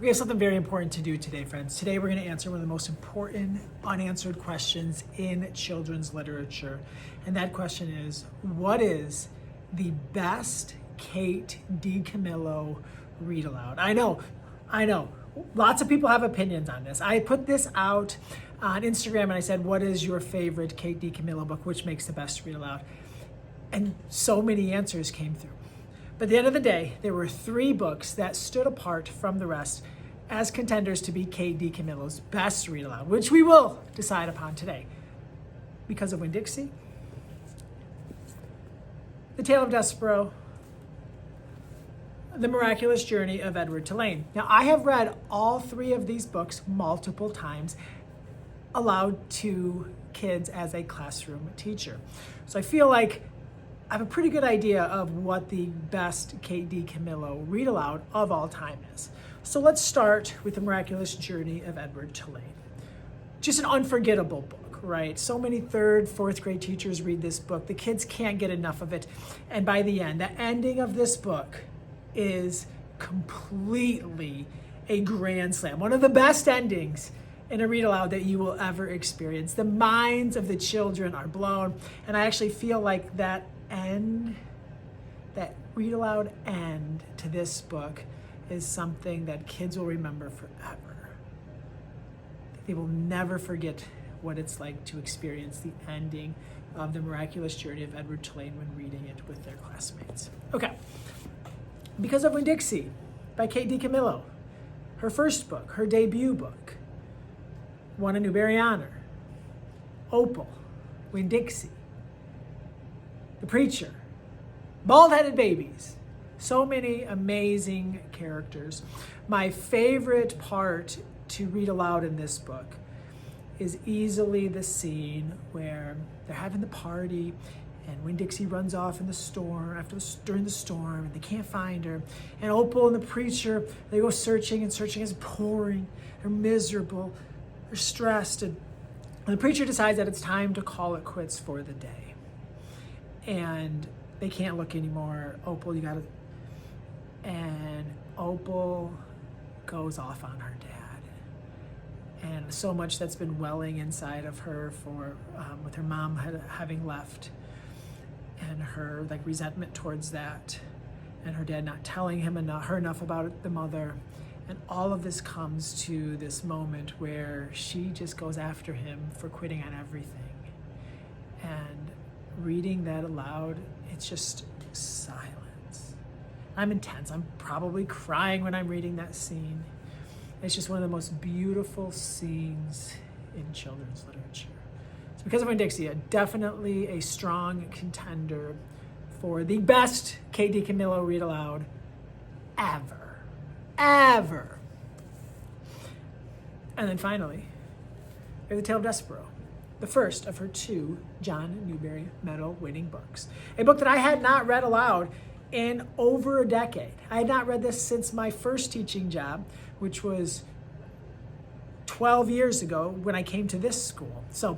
We have something very important to do today, friends. Today we're going to answer one of the most important unanswered questions in children's literature. And that question is, what is the best Kate DiCamillo read aloud? I know. Lots of people have opinions on this. I put this out on Instagram and I said, what is your favorite Kate DiCamillo book? Which makes the best read aloud? And so many answers came through. But at the end of the day, there were 3 books that stood apart from the rest as contenders to be Kate DiCamillo's best read aloud, which we will decide upon today. Because of Winn-Dixie, The Tale of Despereaux, The Miraculous Journey of Edward Tulane. Now, I have read all 3 of these books multiple times aloud to kids as a classroom teacher. So I feel like I have a pretty good idea of what the best Kate DiCamillo read aloud of all time is. So let's start with The Miraculous Journey of Edward Tulane. Just an unforgettable book, right? So many 3rd, 4th grade teachers read this book. The kids can't get enough of it. And by the end, the ending of this book is completely a grand slam. One of the best endings in a read aloud that you will ever experience. The minds of the children are blown. And I actually feel like that read aloud end to this book is something that kids will remember forever. They will never forget what it's like to experience the ending of The Miraculous Journey of Edward Tulane when reading it with their classmates. Okay, Because of Winn-Dixie by Kate DiCamillo. Her first book, her debut book, won a Newbery Honor. Opal, Winn-Dixie, The Preacher, Bald-Headed Babies. So many amazing characters. My favorite part to read aloud in this book is easily the scene where they're having the party and Winn-Dixie runs off in the storm during the storm and they can't find her. And Opal and the Preacher, they go searching and searching. It's pouring. They're miserable. They're stressed. And the Preacher decides that it's time to call it quits for the day. And they can't look anymore. Opal, and Opal goes off on her dad. And so much that's been welling inside of her with her mom having left, and her resentment towards that, and her dad not telling her enough about the mother. And all of this comes to this moment where she just goes after him for quitting on everything. And reading that aloud, it's just silence. I'm intense. I'm probably crying when I'm reading that scene. It's just one of the most beautiful scenes in children's literature. So because of Winn-Dixie, definitely a strong contender for the best Kate DiCamillo read aloud ever. Ever. And then finally, we have The Tale of Despereaux, the first of her 2 John Newbery Medal winning books. A book that I had not read aloud in over a decade. I had not read this since my first teaching job, which was 12 years ago when I came to this school. So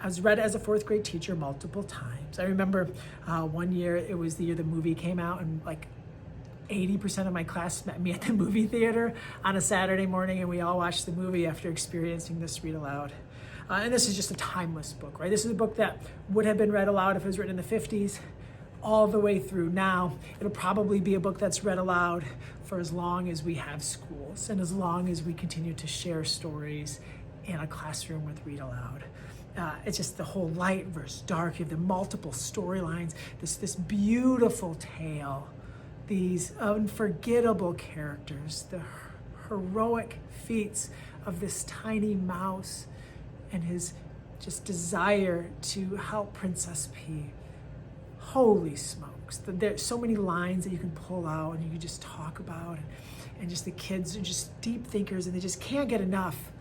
I was read as a 4th grade teacher multiple times. I remember one year, it was the year the movie came out, and 80% of my class met me at the movie theater on a Saturday morning, and we all watched the movie after experiencing this read aloud. And this is just a timeless book, right? This is a book that would have been read aloud if it was written in the 50s, all the way through now. It'll probably be a book that's read aloud for as long as we have schools and as long as we continue to share stories in a classroom with read aloud. It's just the whole light versus dark. You have the multiple storylines, this beautiful tale, these unforgettable characters, the heroic feats of this tiny mouse and his just desire to help Princess P. Holy smokes. There's so many lines that you can pull out and you can just talk about. And just the kids are just deep thinkers and they just can't get enough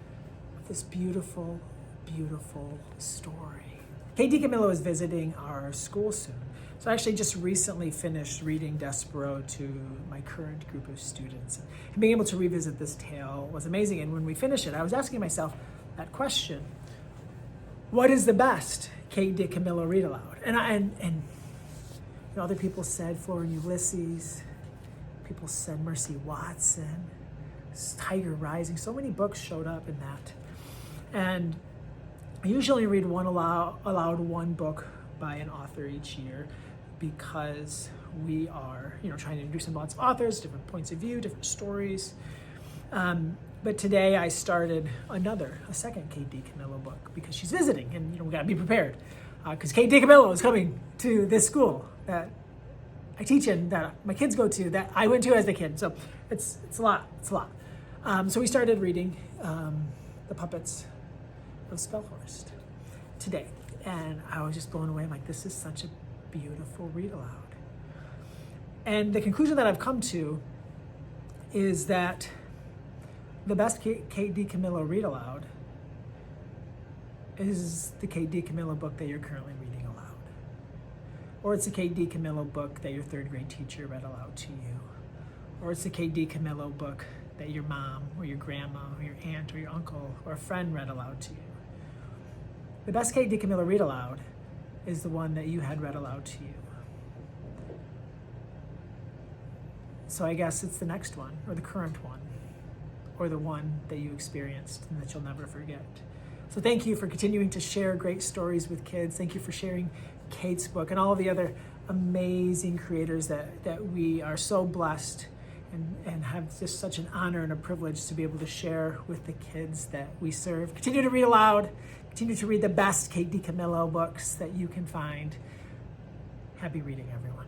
of this beautiful, beautiful story. Kate DiCamillo is visiting our school soon. So I actually just recently finished reading Despereaux to my current group of students. And being able to revisit this tale was amazing. And when we finished it, I was asking myself that question: what is the best Kate DiCamillo read aloud? And other people said Flora and Ulysses. People said Mercy Watson. Tiger Rising. So many books showed up in that. And I usually read aloud one book by an author each year, because we are, trying to introduce lots of authors, different points of view, different stories. But today I started a second Kate DiCamillo book, because she's visiting, and we gotta be prepared, because Kate DiCamillo is coming to this school that I teach in, that my kids go to, that I went to as a kid. So it's a lot. So we started reading The Puppets of Spellhorst today, and I was just blown away. I'm like, this is such a beautiful read aloud. And the conclusion that I've come to is that the best Kate DiCamillo read aloud is the Kate DiCamillo book that you're currently reading aloud. Or it's a Kate DiCamillo book that your third grade teacher read aloud to you. Or it's a Kate DiCamillo book that your mom or your grandma or your aunt or your uncle or a friend read aloud to you. The best Kate DiCamillo read aloud is the one that you had read aloud to you. So I guess it's the next one, or the current one, or the one that you experienced and that you'll never forget. So thank you for continuing to share great stories with kids. Thank you for sharing Kate's book and all of the other amazing creators that we are so blessed and have just such an honor and a privilege to be able to share with the kids that we serve. Continue to read aloud. Continue to read the best Kate DiCamillo books that you can find. Happy reading, everyone.